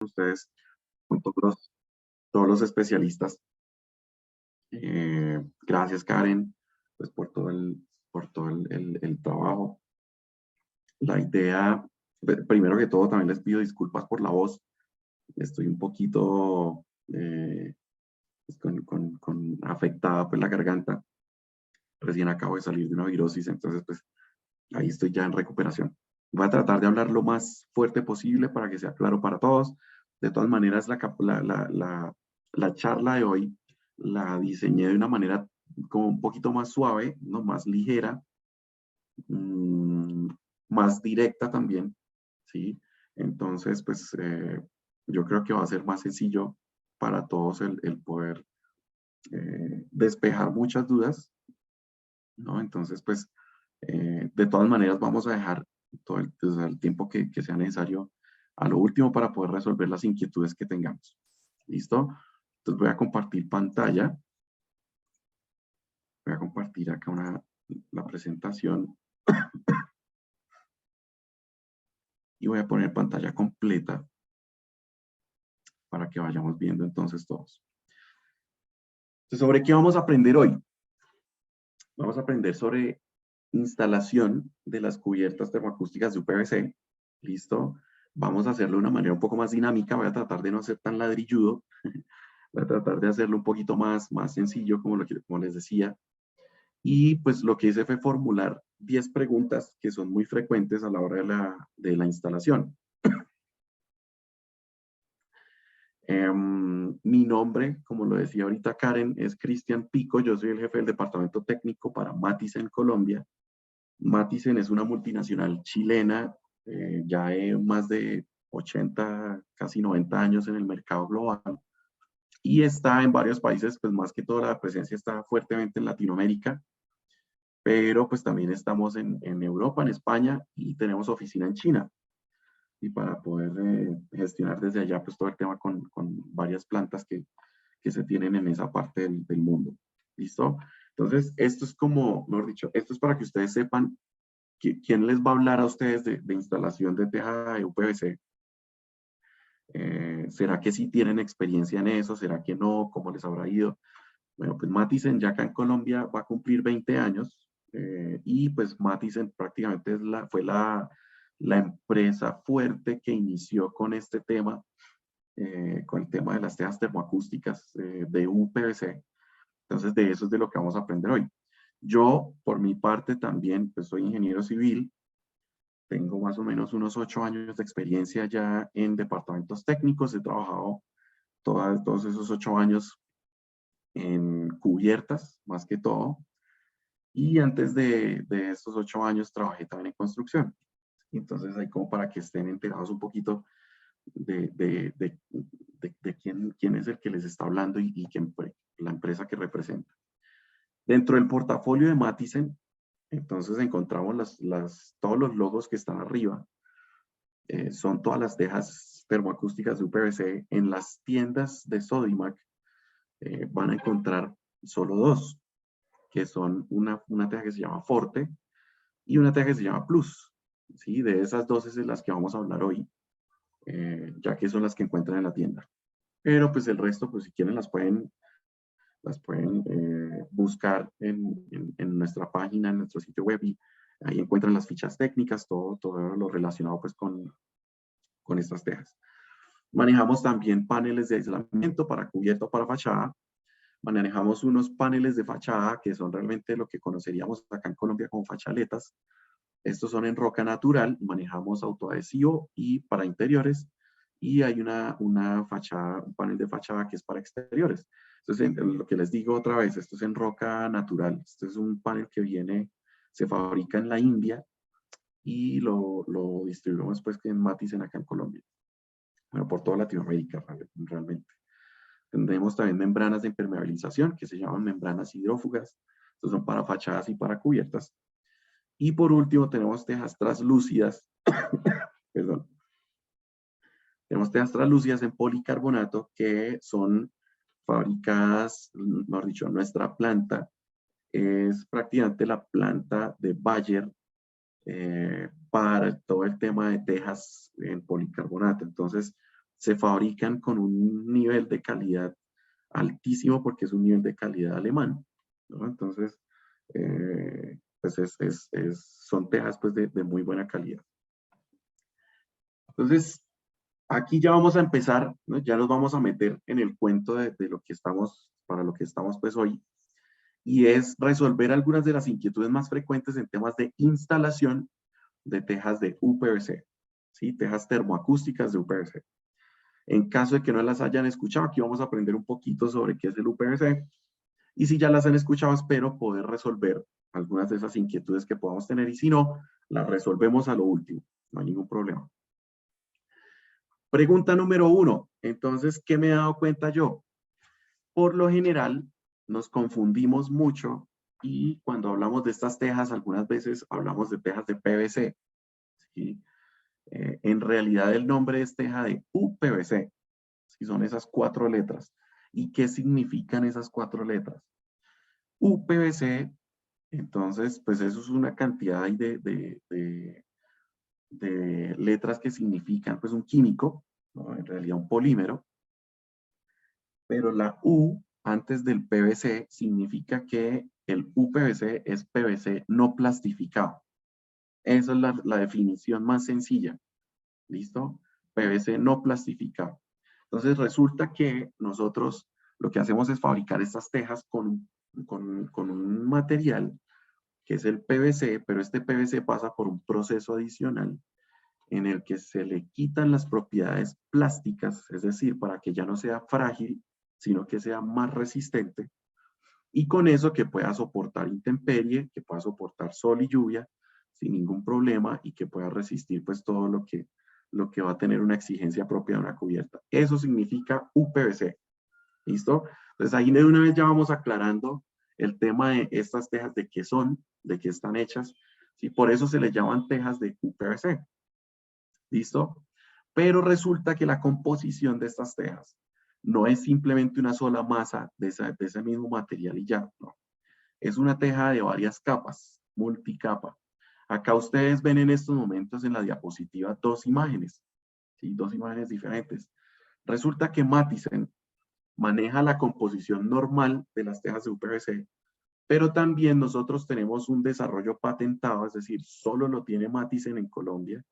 ustedes, con todos los especialistas. Gracias, Karen, pues por todo el trabajo. La idea, primero que todo, también les pido disculpas por la voz. Estoy un poquito pues, con afectada pues, la garganta. Recién acabo de salir de una virosis, entonces pues ahí estoy ya en recuperación. Voy a tratar de hablar lo más fuerte posible para que sea claro para todos. De todas maneras, la charla de hoy la diseñé de una manera como un poquito más suave, ¿no? Más ligera, mmm, más directa también, ¿sí? Entonces, pues yo creo que va a ser más sencillo para todos el poder despejar muchas dudas, ¿no? Entonces, pues de todas maneras vamos a dejar todo el tiempo que sea necesario a lo último para poder resolver las inquietudes que tengamos. ¿Listo? Entonces voy a compartir pantalla. Voy a compartir acá la presentación y voy a poner pantalla completa para que vayamos viendo entonces todos. Entonces, ¿sobre qué vamos a aprender hoy? Vamos a aprender sobre instalación de las cubiertas termoacústicas de UPVC. ¿Listo? Vamos a hacerlo de una manera un poco más dinámica. Voy a tratar de no ser tan ladrilludo. Voy a tratar de hacerlo un poquito más sencillo, como les decía. Y pues lo que hice fue formular 10 preguntas que son muy frecuentes a la hora de la instalación. Mi nombre, como lo decía ahorita Karen, es Cristian Pico. Yo soy el jefe del departamento técnico para Matisen Colombia. Matisen es una multinacional chilena, ya de más de 80, casi 90 años en el mercado global. Y está en varios países, pues más que todo la presencia está fuertemente en Latinoamérica, pero pues también estamos en Europa, en España, y tenemos oficina en China. Y para poder gestionar desde allá pues todo el tema con varias plantas que se tienen en esa parte del mundo. ¿Listo? Entonces, esto es como, mejor dicho, esto es para que ustedes sepan quién les va a hablar a ustedes de instalación de teja de UPVC. ¿Será que sí tienen experiencia en eso? ¿Será que no? ¿Cómo les habrá ido? Bueno, pues Matisen ya acá en Colombia va a cumplir 20 años y pues Matisen prácticamente fue la empresa fuerte que inició con este tema, con el tema de las tejas termoacústicas de UPVC. Entonces de eso es de lo que vamos a aprender hoy. Yo, por mi parte, también pues, soy ingeniero civil, tengo más o menos unos 8 años de experiencia ya en departamentos técnicos, he trabajado todos esos 8 años en cubiertas, más que todo. Y antes de estos 8 años trabajé también en construcción. Entonces, ahí como para que estén enterados un poquito de quién es el que les está hablando y la empresa que representa. Dentro del portafolio de Matisen, entonces encontramos todos los logos que están arriba. Son todas las tejas termoacústicas de UPVC. En las tiendas de Sodimac van a encontrar solo dos, que son una teja que se llama Forte y una teja que se llama Plus. ¿Sí? De esas dos es de las que vamos a hablar hoy, ya que son las que encuentran en la tienda. Pero pues el resto, pues si quieren las pueden buscar en nuestra página, en nuestro sitio web y ahí encuentran las fichas técnicas, todo lo relacionado pues con estas tejas. Manejamos también paneles de aislamiento para cubierta o para fachada. Manejamos unos paneles de fachada que son realmente lo que conoceríamos acá en Colombia como fachaletas. Estos son en roca natural, manejamos autoadhesivo y para interiores, y hay un panel de fachada que es para exteriores. Entonces, lo que les digo otra vez, esto es en roca natural. Este es un panel que se fabrica en la India y lo distribuimos pues en Matisen acá en Colombia. Bueno, por toda Latinoamérica realmente. Tendremos también membranas de impermeabilización que se llaman membranas hidrófugas. Estos son para fachadas y para cubiertas. Y por último tenemos tejas translúcidas, perdón. Tenemos tejas translúcidas en policarbonato que son fabricadas, mejor dicho, nuestra planta es prácticamente la planta de Bayer para todo el tema de tejas en policarbonato. Entonces, se fabrican con un nivel de calidad altísimo porque es un nivel de calidad alemán, ¿no? Entonces, pues son tejas pues de muy buena calidad. Entonces, aquí ya vamos a empezar, ¿no? Ya nos vamos a meter en el cuento de lo que estamos, para lo que estamos pues hoy, y es resolver algunas de las inquietudes más frecuentes en temas de instalación de tejas de UPVC, ¿sí? Tejas termoacústicas de UPVC. En caso de que no las hayan escuchado, aquí vamos a aprender un poquito sobre qué es el UPVC, y si ya las han escuchado, espero poder resolver algunas de esas inquietudes que podamos tener, y si no, las resolvemos a lo último, no hay ningún problema. Pregunta número 1. Entonces, ¿qué me he dado cuenta yo? Por lo general, nos confundimos mucho y cuando hablamos de estas tejas, algunas veces hablamos de tejas de PVC, ¿sí? En realidad, el nombre es teja de UPVC, ¿sí? Son esas 4 letras. ¿Y qué significan esas 4 letras? UPVC, entonces, pues eso es una cantidad de letras que significan pues un químico, ¿no? En realidad un polímero, pero la U antes del PVC significa que el UPVC es PVC no plastificado. Esa es la definición más sencilla. ¿Listo? PVC no plastificado. Entonces resulta que nosotros lo que hacemos es fabricar estas tejas con un material que es el PVC, pero este PVC pasa por un proceso adicional en el que se le quitan las propiedades plásticas, es decir, para que ya no sea frágil, sino que sea más resistente, y con eso que pueda soportar intemperie, que pueda soportar sol y lluvia sin ningún problema y que pueda resistir pues todo lo que va a tener una exigencia propia de una cubierta. Eso significa UPVC. ¿Listo? Entonces ahí de una vez ya vamos aclarando el tema de estas tejas, de qué son, de qué están hechas. ¿Sí? Por eso se les llaman tejas de UPVC. ¿Listo? Pero resulta que la composición de estas tejas no es simplemente una sola masa de ese mismo material y ya, no. Es una teja de varias capas, multicapa. Acá ustedes ven en estos momentos en la diapositiva 2 imágenes, ¿sí? 2 imágenes diferentes. Resulta que Matisen maneja la composición normal de las tejas de UPVC, pero también nosotros tenemos un desarrollo patentado, es decir, solo lo tiene Matisen en Colombia,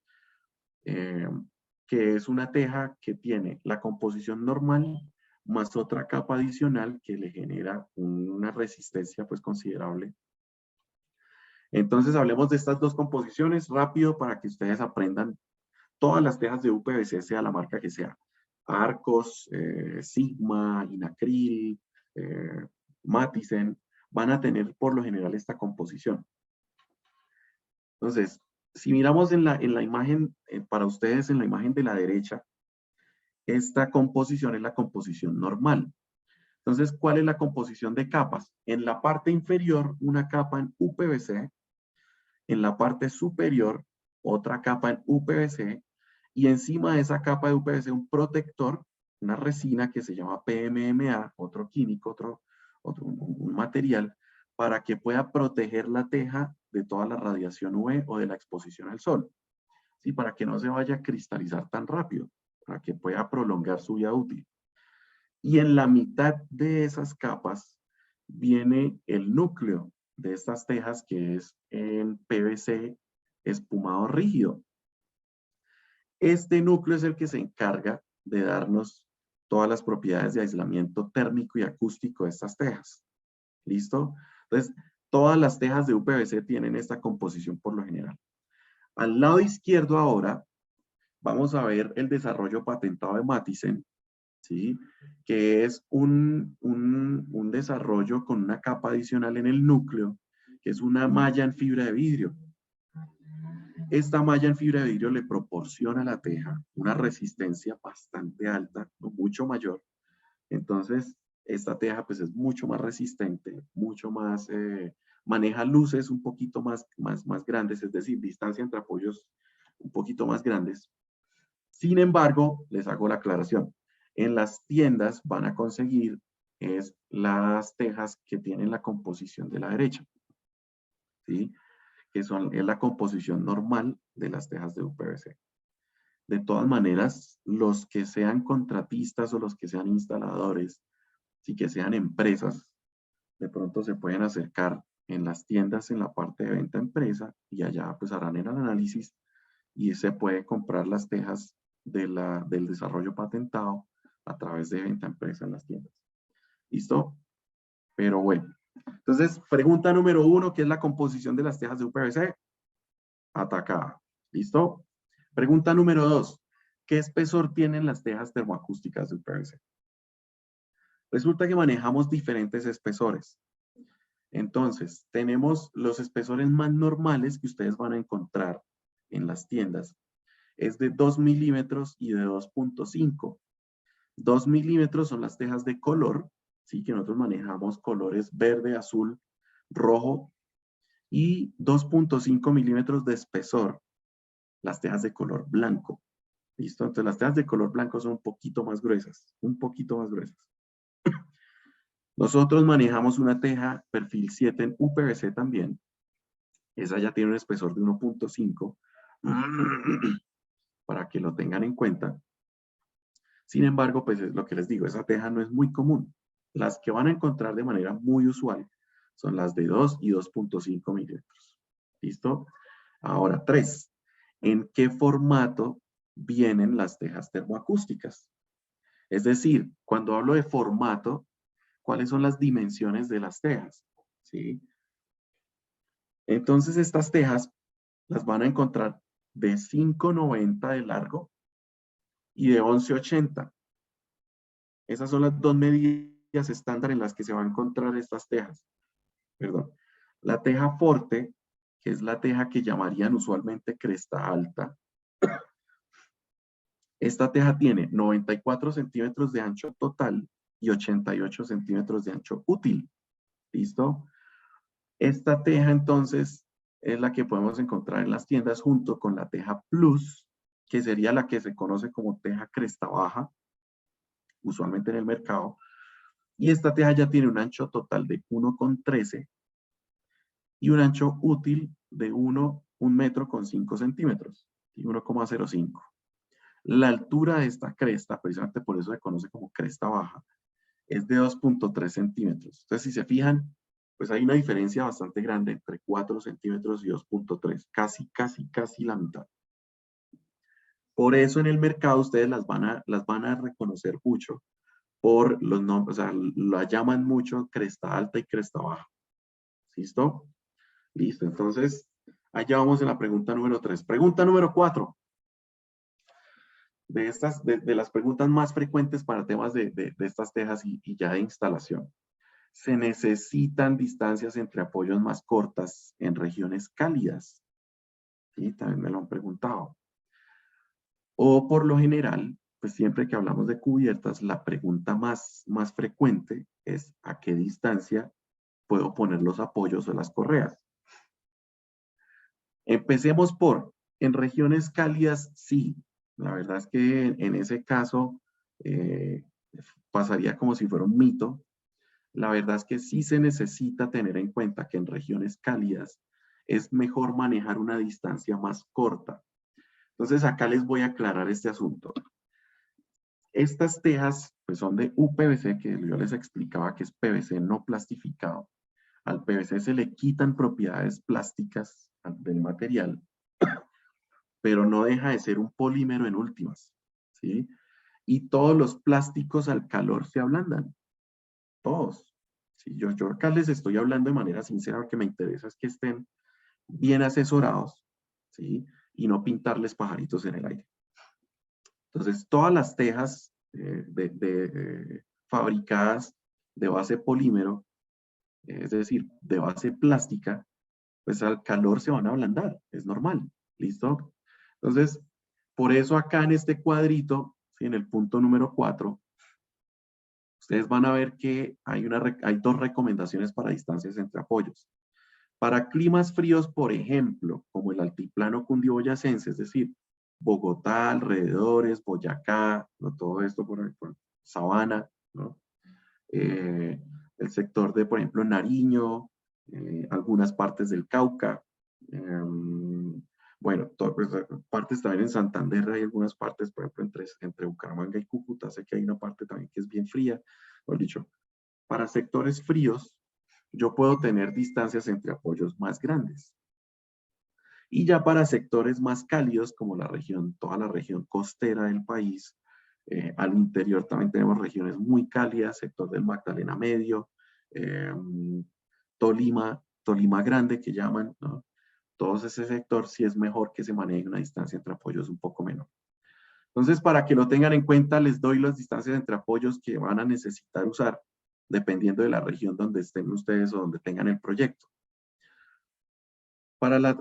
que es una teja que tiene la composición normal más otra capa adicional que le genera una resistencia pues considerable. Entonces hablemos de estas dos composiciones rápido para que ustedes aprendan todas las tejas de UPVC, sea la marca que sea. Arcos, Sigma, Inacril, Matisen, van a tener por lo general esta composición. Entonces, si miramos en la imagen, para ustedes en la imagen de la derecha, esta composición es la composición normal. Entonces, ¿cuál es la composición de capas? En la parte inferior, una capa en UPVC, en la parte superior, otra capa en UPVC, y encima de esa capa de UPVC un protector, una resina que se llama PMMA, otro químico, un material, para que pueda proteger la teja de toda la radiación UV o de la exposición al sol. ¿Sí? Para que no se vaya a cristalizar tan rápido, para que pueda prolongar su vida útil. Y en la mitad de esas capas viene el núcleo de estas tejas, que es el PVC espumado rígido. Este núcleo es el que se encarga de darnos todas las propiedades de aislamiento térmico y acústico de estas tejas. ¿Listo? Entonces, todas las tejas de UPVC tienen esta composición por lo general. Al lado izquierdo ahora, vamos a ver el desarrollo patentado de Matisen, ¿sí? Que es un desarrollo con una capa adicional en el núcleo, que es una malla en fibra de vidrio. Esta malla en fibra de vidrio le proporciona a la teja una resistencia bastante alta, mucho mayor. Entonces, esta teja pues es mucho más resistente, mucho más, maneja luces un poquito más grandes, es decir, distancia entre apoyos un poquito más grandes. Sin embargo, les hago la aclaración. En las tiendas van a conseguir las tejas que tienen la composición de la derecha, ¿sí? Que es la composición normal de las tejas de UPVC. De todas maneras, los que sean contratistas o los que sean instaladores, sí que sean empresas, de pronto se pueden acercar en las tiendas en la parte de venta empresa y allá pues harán el análisis y se puede comprar las tejas del desarrollo patentado a través de venta empresa en las tiendas. ¿Listo? Pero bueno. Entonces, pregunta número 1, ¿qué es la composición de las tejas de UPVC? Atacada. ¿Listo? Pregunta número 2, ¿qué espesor tienen las tejas termoacústicas de UPVC? Resulta que manejamos diferentes espesores. Entonces, tenemos los espesores más normales que ustedes van a encontrar en las tiendas. Es de 2 milímetros y de 2.5. 2 milímetros son las tejas de color, ¿sí? Que nosotros manejamos colores verde, azul, rojo, y 2.5 milímetros de espesor, las tejas de color blanco. ¿Listo? Entonces las tejas de color blanco son un poquito más gruesas, un poquito más gruesas. Nosotros manejamos una teja perfil 7 en UPVC también. Esa ya tiene un espesor de 1.5 para que lo tengan en cuenta. Sin embargo, pues es lo que les digo, esa teja no es muy común. Las que van a encontrar de manera muy usual son las de 2 y 2.5 milímetros. ¿Listo? Ahora, 3. ¿En qué formato vienen las tejas termoacústicas? Es decir, cuando hablo de formato, ¿cuáles son las dimensiones de las tejas? ¿Sí? Entonces, estas tejas las van a encontrar de 5.90 de largo y de 11.80. Esas son las dos medidas estándar en las que se van a encontrar estas tejas. Perdón. La teja forte, que es la teja que llamarían usualmente cresta alta. Esta teja tiene 94 centímetros de ancho total y 88 centímetros de ancho útil. ¿Listo? Esta teja entonces es la que podemos encontrar en las tiendas junto con la teja Plus, que sería la que se conoce como teja cresta baja, usualmente en el mercado. Y esta teja ya tiene un ancho total de 1,13 y un ancho útil de 1 metro con 5 centímetros y 1,05. La altura de esta cresta, precisamente por eso se conoce como cresta baja, es de 2.3 centímetros. Entonces, si se fijan, pues hay una diferencia bastante grande entre 4 centímetros y 2.3, casi la mitad. Por eso en el mercado ustedes las van a reconocer mucho por los nombres, o sea, la llaman mucho cresta alta y cresta baja. ¿Listo? Listo, entonces, allá vamos en la pregunta número 3. Pregunta número 4. De las preguntas más frecuentes para temas de estas tejas y ya de instalación. Se necesitan distancias entre apoyos más cortas en regiones cálidas. Sí, también me lo han preguntado. O por lo general, pues siempre que hablamos de cubiertas, la pregunta más frecuente es ¿a qué distancia puedo poner los apoyos o las correas? Empecemos en regiones cálidas, sí. La verdad es que en ese caso pasaría como si fuera un mito. La verdad es que sí se necesita tener en cuenta que en regiones cálidas es mejor manejar una distancia más corta. Entonces acá les voy a aclarar este asunto. Estas tejas pues son de UPVC, que yo les explicaba que es PVC no plastificado. Al PVC se le quitan propiedades plásticas del material, pero no deja de ser un polímero en últimas, ¿sí? Y todos los plásticos al calor se ablandan, todos. ¿Sí? Yo acá les estoy hablando de manera sincera, lo que me interesa es que estén bien asesorados, ¿sí? Y no pintarles pajaritos en el aire. Entonces, todas las tejas fabricadas de base polímero, es decir, de base plástica, pues al calor se van a ablandar, es normal, ¿listo? Entonces, por eso acá en este cuadrito, ¿sí? En el punto número 4, ustedes van a ver que hay 2 recomendaciones para distancias entre apoyos. Para climas fríos, por ejemplo, como el altiplano cundiboyacense, es decir, Bogotá, alrededores, Boyacá, ¿no? Todo esto por Sabana, ¿no? El sector de, por ejemplo, Nariño, algunas partes del Cauca, Bueno, pues, partes también en Santander, hay algunas partes, por ejemplo, entre Bucaramanga y Cúcuta, sé que hay una parte también que es bien fría. Mejor dicho, para sectores fríos, yo puedo tener distancias entre apoyos más grandes. Y ya para sectores más cálidos, como la región, toda la región costera del país, al interior también tenemos regiones muy cálidas, sector del Magdalena Medio, eh, Tolima, Tolima Grande que llaman, ¿no? Todo ese sector sí es mejor que se maneje una distancia entre apoyos un poco menor. Entonces, para que lo tengan en cuenta, les doy las distancias entre apoyos que van a necesitar usar, dependiendo de la región donde estén ustedes o donde tengan el proyecto.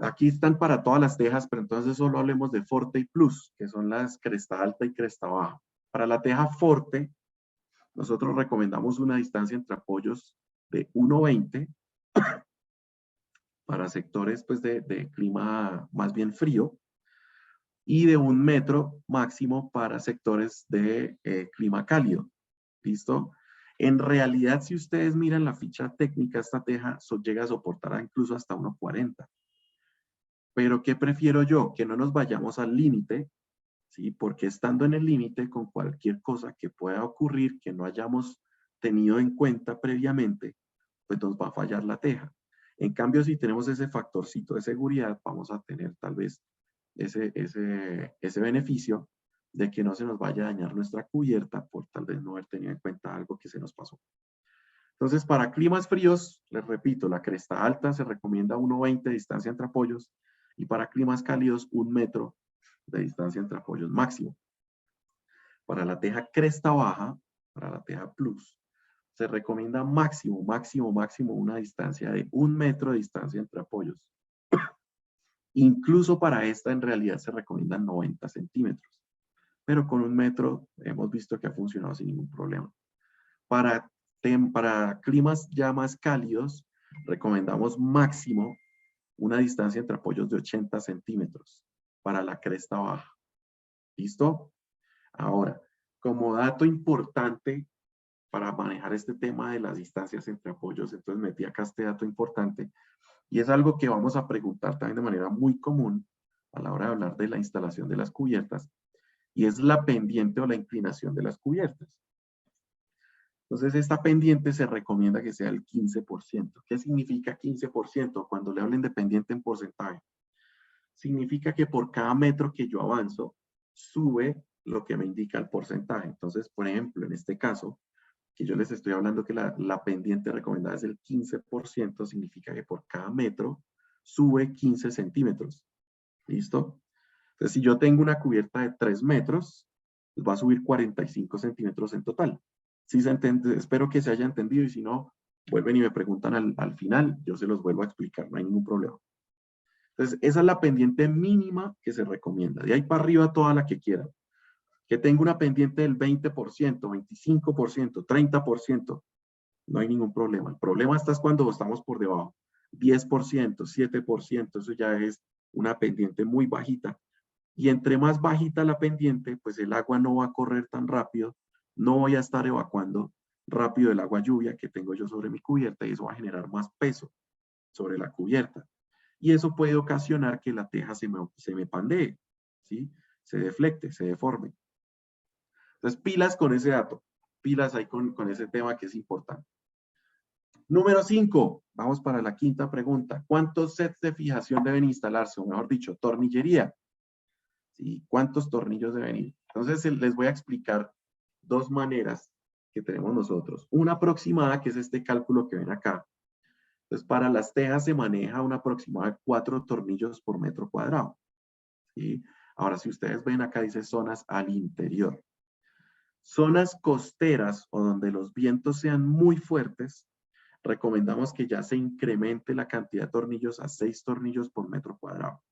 Aquí están para todas las tejas, pero entonces solo hablemos de Forte y Plus, que son las cresta alta y cresta baja. Para la teja Forte, nosotros recomendamos una distancia entre apoyos de 1,20 para sectores pues, de clima más bien frío y de 1 metro máximo para sectores de clima cálido. ¿Listo? En realidad, si ustedes miran la ficha técnica, esta teja llega a soportar incluso hasta 1,40. Pero ¿qué prefiero yo? Que no nos vayamos al límite, ¿sí? Porque estando en el límite con cualquier cosa que pueda ocurrir que no hayamos tenido en cuenta previamente, pues nos va a fallar la teja. En cambio, si tenemos ese factorcito de seguridad, vamos a tener tal vez ese beneficio de que no se nos vaya a dañar nuestra cubierta por tal vez no haber tenido en cuenta algo que se nos pasó. Entonces, para climas fríos, les repito, la cresta alta se recomienda 1,20 de distancia entre apoyos y para climas cálidos 1 metro de distancia entre apoyos máximo. Para la teja cresta baja, para la teja plus, se recomienda máximo una distancia de 1 metro de distancia entre apoyos. Incluso para esta en realidad se recomiendan 90 centímetros, pero con 1 metro hemos visto que ha funcionado sin ningún problema. Para climas ya más cálidos, recomendamos máximo una distancia entre apoyos de 80 centímetros para la cresta baja. ¿Listo? Ahora, como dato importante para manejar este tema de las distancias entre apoyos, entonces metí acá este dato importante y es algo que vamos a preguntar también de manera muy común a la hora de hablar de la instalación de las cubiertas y es la pendiente o la inclinación de las cubiertas. Entonces, esta pendiente se recomienda que sea el 15%. ¿Qué significa 15%? Cuando le hablen de pendiente en porcentaje. Significa que por cada metro que yo avanzo, sube lo que me indica el porcentaje. Entonces, por ejemplo, en este caso, que yo les estoy hablando que la pendiente recomendada es el 15%, significa que por cada metro sube 15 centímetros. ¿Listo? Entonces, si yo tengo una cubierta de 3 metros, pues va a subir 45 centímetros en total. Si se entiende, espero que se haya entendido y si no, vuelven y me preguntan al final, yo se los vuelvo a explicar, no hay ningún problema. Entonces, esa es la pendiente mínima que se recomienda. De ahí para arriba, toda la que quieran. Que tenga una pendiente del 20%, 25%, 30%, no hay ningún problema. El problema está cuando estamos por debajo. 10%, 7%, eso ya es una pendiente muy bajita. Y entre más bajita la pendiente, pues el agua no va a correr tan rápido, no voy a estar evacuando rápido el agua lluvia que tengo yo sobre mi cubierta y eso va a generar más peso sobre la cubierta. Y eso puede ocasionar que la teja se me pandee, ¿sí? Se deflecte, se deforme. Entonces, pilas con ese dato, pilas ahí con ese tema que es importante. Número 5, vamos para la quinta pregunta. ¿Cuántos sets de fijación deben instalarse? O mejor dicho, tornillería. ¿Sí? ¿Cuántos tornillos deben ir? Entonces, les voy a explicar dos maneras que tenemos nosotros. Una aproximada, que es este cálculo que ven acá. Entonces, para las tejas se maneja una aproximada de 4 tornillos por metro cuadrado. ¿Sí? Ahora, si ustedes ven acá, dice zonas al interior. Zonas costeras o donde los vientos sean muy fuertes, recomendamos que ya se incremente la cantidad de tornillos a 6 tornillos por metro cuadrado.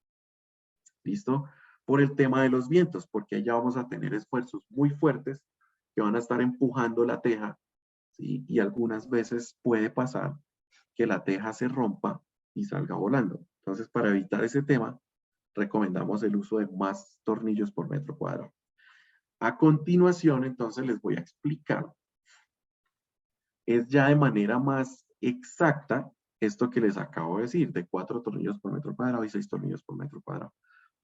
¿Listo? Por el tema de los vientos, porque allá vamos a tener esfuerzos muy fuertes que van a estar empujando la teja, ¿sí? Y algunas veces puede pasar que la teja se rompa y salga volando. Entonces, para evitar ese tema, recomendamos el uso de más tornillos por metro cuadrado. A continuación, entonces, les voy a explicar, es ya de manera más exacta esto que les acabo de decir, de 4 tornillos por metro cuadrado y 6 tornillos por metro cuadrado.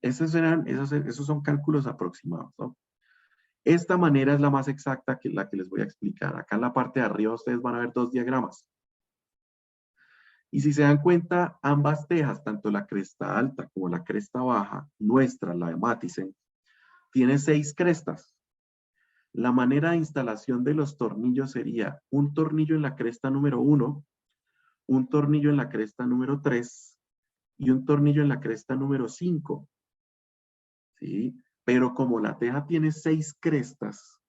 Esos son cálculos aproximados, ¿no? Esta manera es la más exacta que la que les voy a explicar. Acá en la parte de arriba ustedes van a ver dos diagramas. Y si se dan cuenta, ambas tejas, tanto la cresta alta como la cresta baja, nuestra, la de Matisen, tiene 6 crestas. La manera de instalación de los tornillos sería un tornillo en la cresta número 1, un tornillo en la cresta número 3 y un tornillo en la cresta número 5. ¿Sí? Pero como la teja tiene 6 crestas,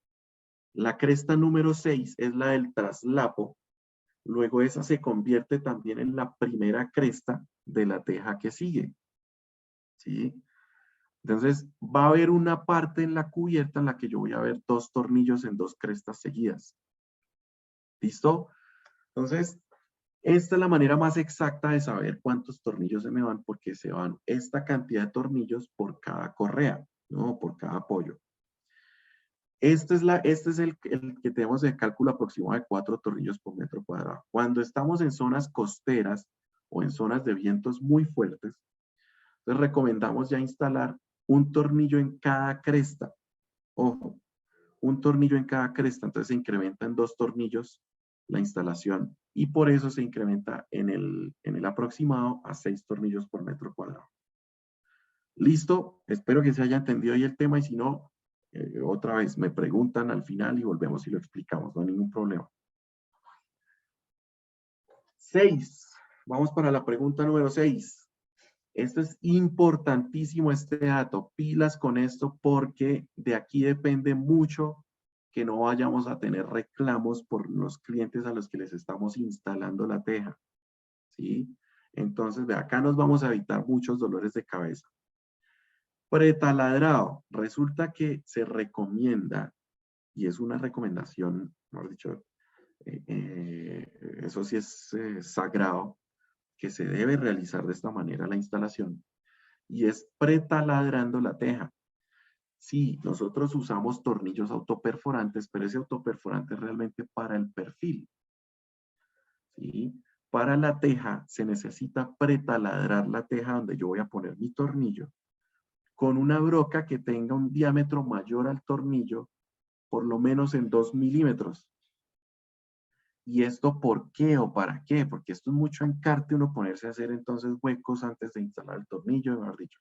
la cresta número 6 es la del traslapo. Luego esa se convierte también en la primera cresta de la teja que sigue. ¿Sí? Entonces va a haber una parte en la cubierta en la que yo voy a ver 2 tornillos en 2 crestas seguidas. ¿Listo? Entonces, esta es la manera más exacta de saber cuántos tornillos se me van, porque se van esta cantidad de tornillos por cada correa, ¿no? Por cada apoyo. Este es el que tenemos de cálculo aproximado de 4 tornillos por metro cuadrado. Cuando estamos en zonas costeras o en zonas de vientos muy fuertes, les recomendamos ya instalar un tornillo en cada cresta. Ojo, un tornillo en cada cresta. Entonces se incrementa en 2 tornillos la instalación y por eso se incrementa en el aproximado a 6 tornillos por metro cuadrado. Listo, espero que se haya entendido ahí el tema y si no, otra vez me preguntan al final y volvemos y lo explicamos, no hay ningún problema. 6. Vamos para la pregunta número 6. Esto es importantísimo, este dato. Pilas con esto porque de aquí depende mucho que no vayamos a tener reclamos por los clientes a los que les estamos instalando la teja. ¿Sí? Entonces, de acá nos vamos a evitar muchos dolores de cabeza. Pretaladrado. Resulta que se recomienda, y es una recomendación, mejor dicho, eso sí es sagrado, que se debe realizar de esta manera la instalación, y es pretaladrando la teja. Sí, nosotros usamos tornillos autoperforantes, pero ese autoperforante es realmente para el perfil. ¿Sí? Para la teja se necesita pretaladrar la teja donde yo voy a poner mi tornillo con una broca que tenga un diámetro mayor al tornillo, por lo menos en 2 milímetros. ¿Y esto por qué o para qué? Porque esto es mucho encarte uno ponerse a hacer entonces huecos antes de instalar el tornillo, mejor dicho.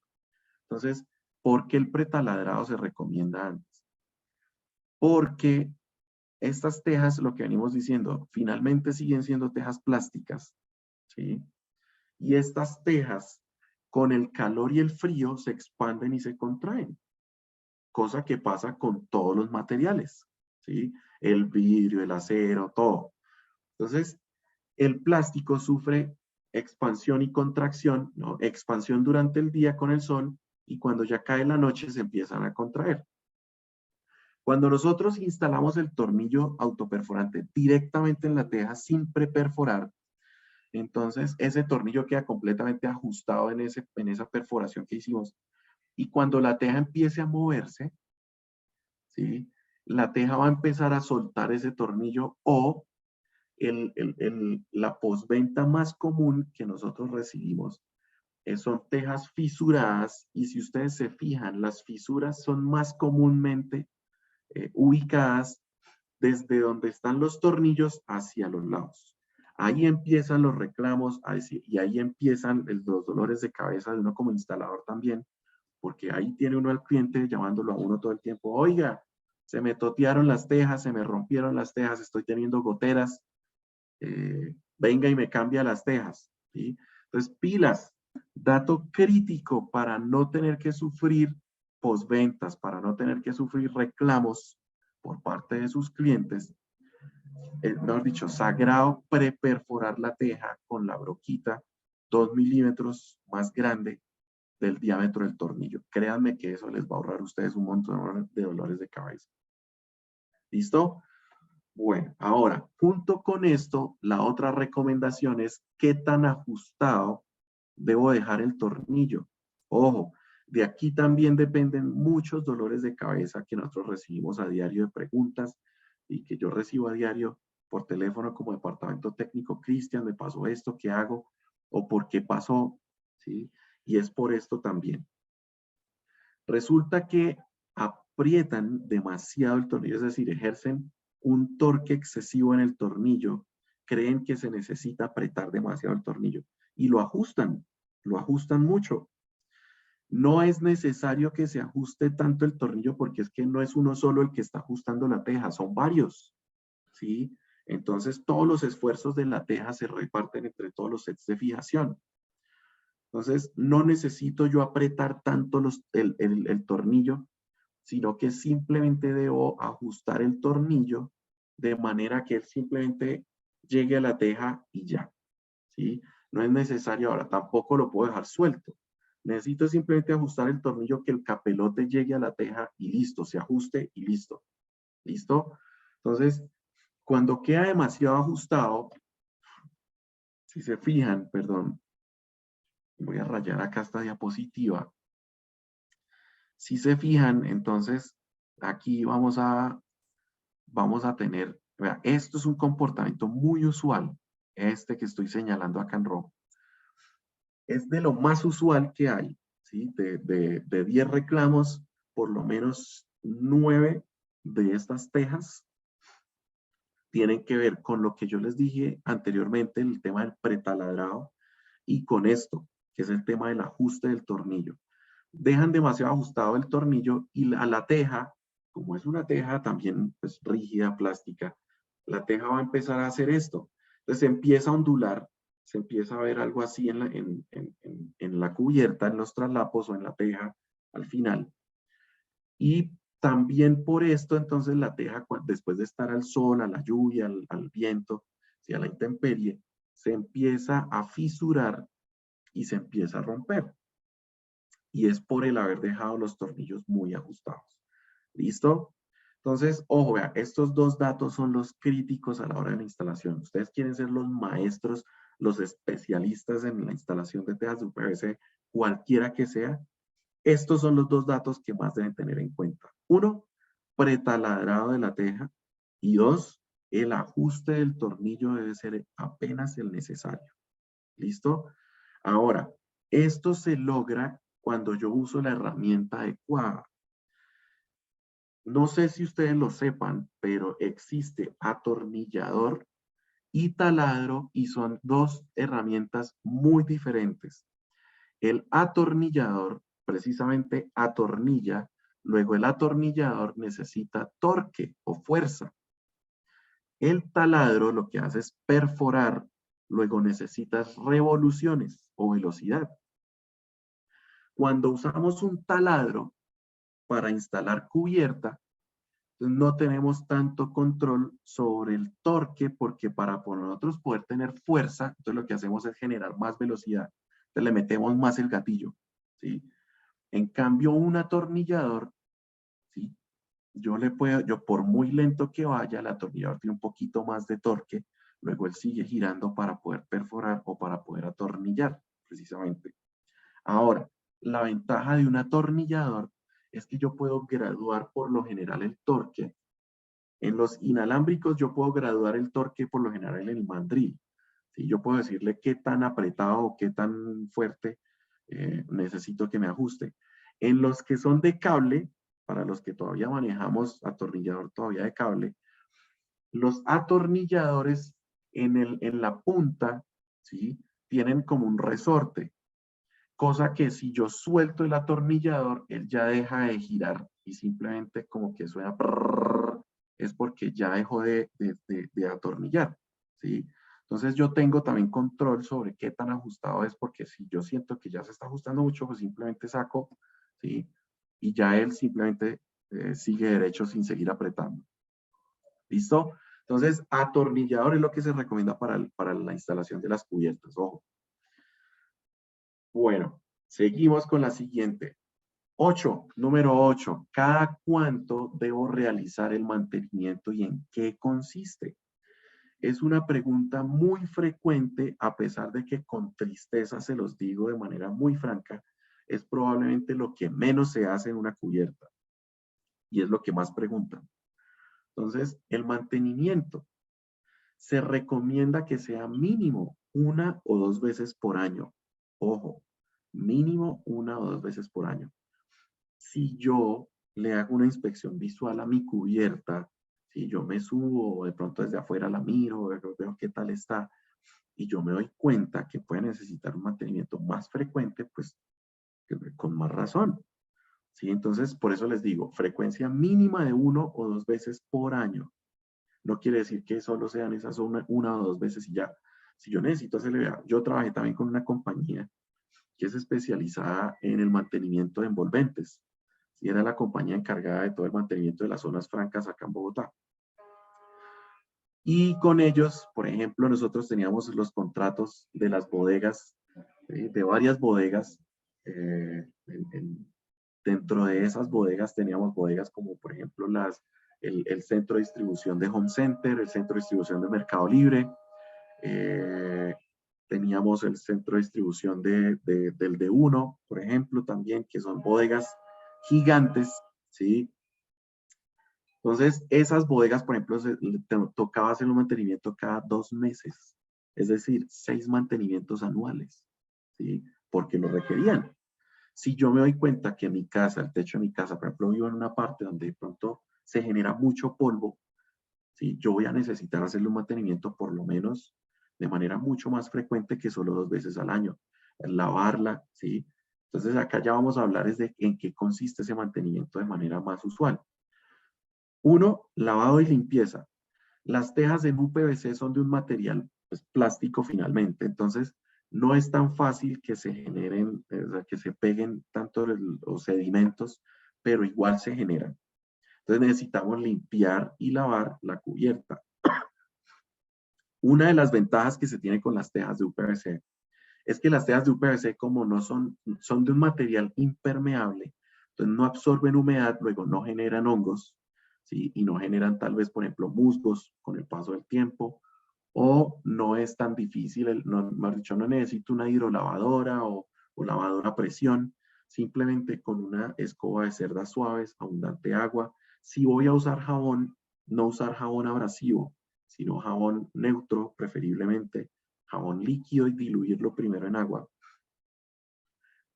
Entonces, ¿por qué el pretaladrado se recomienda antes? Porque estas tejas, lo que venimos diciendo, finalmente siguen siendo tejas plásticas, ¿sí? Y estas tejas, con el calor y el frío, se expanden y se contraen, cosa que pasa con todos los materiales, ¿sí? El vidrio, el acero, todo. Entonces, el plástico sufre expansión y contracción, ¿no? Expansión durante el día con el sol y cuando ya cae la noche se empiezan a contraer. Cuando nosotros instalamos el tornillo autoperforante directamente en la teja sin preperforar, entonces ese tornillo queda completamente ajustado en esa perforación que hicimos. Y cuando la teja empiece a moverse, ¿sí? La teja va a empezar a soltar ese tornillo o la postventa más común que nosotros recibimos son tejas fisuradas y si ustedes se fijan, las fisuras son más comúnmente ubicadas desde donde están los tornillos hacia los lados. Ahí empiezan los reclamos y ahí empiezan los dolores de cabeza de uno como instalador también, porque ahí tiene uno al cliente llamándolo a uno todo el tiempo, oiga, se me totearon las tejas, se me rompieron las tejas, estoy teniendo goteras, venga y me cambia las tejas. ¿Sí? Entonces, pilas, dato crítico para no tener que sufrir posventas, para no tener que sufrir reclamos por parte de sus clientes, mejor dicho, sagrado preperforar la teja con la broquita 2 milímetros más grande del diámetro del tornillo. Créanme que eso les va a ahorrar a ustedes un montón de dolores de cabeza. ¿Listo? Bueno, ahora, junto con esto, la otra recomendación es qué tan ajustado debo dejar el tornillo. Ojo, de aquí también dependen muchos dolores de cabeza que nosotros recibimos a diario de preguntas y que yo recibo a diario por teléfono como departamento técnico. Cristian, me pasó esto, ¿qué hago? ¿O por qué pasó? ¿Sí? Y es por esto también. Resulta que aprietan demasiado el tornillo, es decir, ejercen un torque excesivo en el tornillo, creen que se necesita apretar demasiado el tornillo y lo ajustan mucho. No es necesario que se ajuste tanto el tornillo porque es que no es uno solo el que está ajustando la teja, son varios, ¿sí? Entonces todos los esfuerzos de la teja se reparten entre todos los sets de fijación. Entonces no necesito yo apretar tanto el tornillo, sino que simplemente debo ajustar el tornillo de manera que él simplemente llegue a la teja y ya, ¿sí? No es necesario ahora, tampoco lo puedo dejar suelto. Necesito simplemente ajustar el tornillo que el capelote llegue a la teja y listo, se ajuste y listo. ¿Listo? Entonces, cuando queda demasiado ajustado, si se fijan, perdón, voy a rayar acá esta diapositiva. Si se fijan, entonces, aquí vamos a tener, vea, esto es un comportamiento muy usual, este que estoy señalando acá en rojo. Es de lo más usual que hay, ¿sí? De 10 reclamos, por lo menos 9 de estas tejas tienen que ver con lo que yo les dije anteriormente, el tema del pretaladrado, y con esto, que es el tema del ajuste del tornillo. Dejan demasiado ajustado el tornillo y a la teja, como es una teja también pues, rígida, plástica, la teja va a empezar a hacer esto. Entonces se empieza a ondular, se empieza a ver algo así en la cubierta, en los traslapos o en la teja al final. Y también por esto, entonces la teja, después de estar al sol, a la lluvia, al viento, ¿sí? A la intemperie, se empieza a fisurar y se empieza a romper. Y es por el haber dejado los tornillos muy ajustados. ¿Listo? Entonces, ojo, vea, estos dos datos son los críticos a la hora de la instalación. Ustedes quieren ser los maestros, los especialistas en la instalación de tejas de UPVC, cualquiera que sea. Estos son los dos datos que más deben tener en cuenta. Uno, pretaladrado de la teja. Y dos, el ajuste del tornillo debe ser apenas el necesario. ¿Listo? Ahora, esto se logra cuando yo uso la herramienta adecuada. No sé si ustedes lo sepan, pero existe atornillador y taladro y son dos herramientas muy diferentes. El atornillador precisamente atornilla, luego el atornillador necesita torque o fuerza. El taladro lo que hace es perforar, luego necesitas revoluciones o velocidad. Cuando usamos un taladro para instalar cubierta, no tenemos tanto control sobre el torque porque para nosotros poder tener fuerza, entonces lo que hacemos es generar más velocidad. Entonces le metemos más el gatillo, ¿sí? En cambio, un atornillador, ¿sí? Yo por muy lento que vaya, el atornillador tiene un poquito más de torque, luego él sigue girando para poder perforar o para poder atornillar, precisamente. Ahora, la ventaja de un atornillador es que yo puedo graduar por lo general el torque. En los inalámbricos yo puedo graduar el torque por lo general en el mandril. ¿Sí? Yo puedo decirle qué tan apretado o qué tan fuerte necesito que me ajuste. En los que son de cable, para los que todavía manejamos atornillador todavía de cable, los atornilladores en la punta, ¿sí? Tienen como un resorte, cosa que si yo suelto el atornillador, él ya deja de girar y simplemente como que suena prrr, es porque ya dejó de atornillar, ¿sí? Entonces yo tengo también control sobre qué tan ajustado es, porque si yo siento que ya se está ajustando mucho, pues simplemente saco, ¿sí? Y ya él simplemente sigue derecho sin seguir apretando. ¿Listo? Entonces, atornillador es lo que se recomienda para la instalación de las cubiertas. Ojo. Bueno, seguimos con la siguiente. 8, número 8. ¿Cada cuánto debo realizar el mantenimiento y en qué consiste? Es una pregunta muy frecuente, a pesar de que con tristeza se los digo de manera muy franca, es probablemente lo que menos se hace en una cubierta y es lo que más preguntan. Entonces, el mantenimiento se recomienda que sea mínimo 1 o 2 veces por año. Ojo, mínimo 1 o 2 veces por año. si yo le hago una inspección visual a mi cubierta, si yo me subo o de pronto desde afuera la miro, veo qué tal está, y yo me doy cuenta que puede necesitar un mantenimiento más frecuente, pues con más razón. ¿Sí? Entonces, por eso les digo, frecuencia mínima de 1 o 2 veces por año. No quiere decir que solo sean esas una o 2 veces y ya. Si yo necesito hacerle, yo trabajé también con una compañía que es especializada en el mantenimiento de envolventes. Y era la compañía encargada de todo el mantenimiento de las zonas francas acá en Bogotá. Y con ellos, por ejemplo, nosotros teníamos los contratos de las bodegas, de varias bodegas. Dentro de esas bodegas teníamos bodegas como, por ejemplo, el centro de distribución de Home Center, el centro de distribución de Mercado Libre. Teníamos el centro de distribución del D1, por ejemplo, también, que son bodegas gigantes, ¿sí? Entonces, esas bodegas, por ejemplo, tocaba hacer un mantenimiento cada 2 meses, es decir, 6 mantenimientos anuales, ¿sí? Porque lo requerían. Si yo me doy cuenta que mi casa, el techo de mi casa, por ejemplo, vivo en una parte donde de pronto se genera mucho polvo, ¿sí? Yo voy a necesitar hacerle un mantenimiento por lo menos de manera mucho más frecuente que solo 2 veces al año. Lavarla, ¿sí? Entonces acá ya vamos a hablar de en qué consiste ese mantenimiento de manera más usual. 1, lavado y limpieza. Las tejas en UPVC son de un material pues, plástico finalmente, entonces no es tan fácil que se generen, que se peguen tanto los sedimentos, pero igual se generan. Entonces necesitamos limpiar y lavar la cubierta. Una de las ventajas que se tiene con las tejas de UPVC es que las tejas de UPVC, como no son de un material impermeable, entonces no absorben humedad, luego no generan hongos, ¿sí? Y no generan tal vez, por ejemplo, musgos con el paso del tiempo, o no es tan difícil, más dicho, no necesito una hidrolavadora o lavadora a presión, simplemente con una escoba de cerdas suaves, abundante agua. Si voy a usar jabón, no usar jabón abrasivo, sino jabón neutro, preferiblemente jabón líquido y diluirlo primero en agua.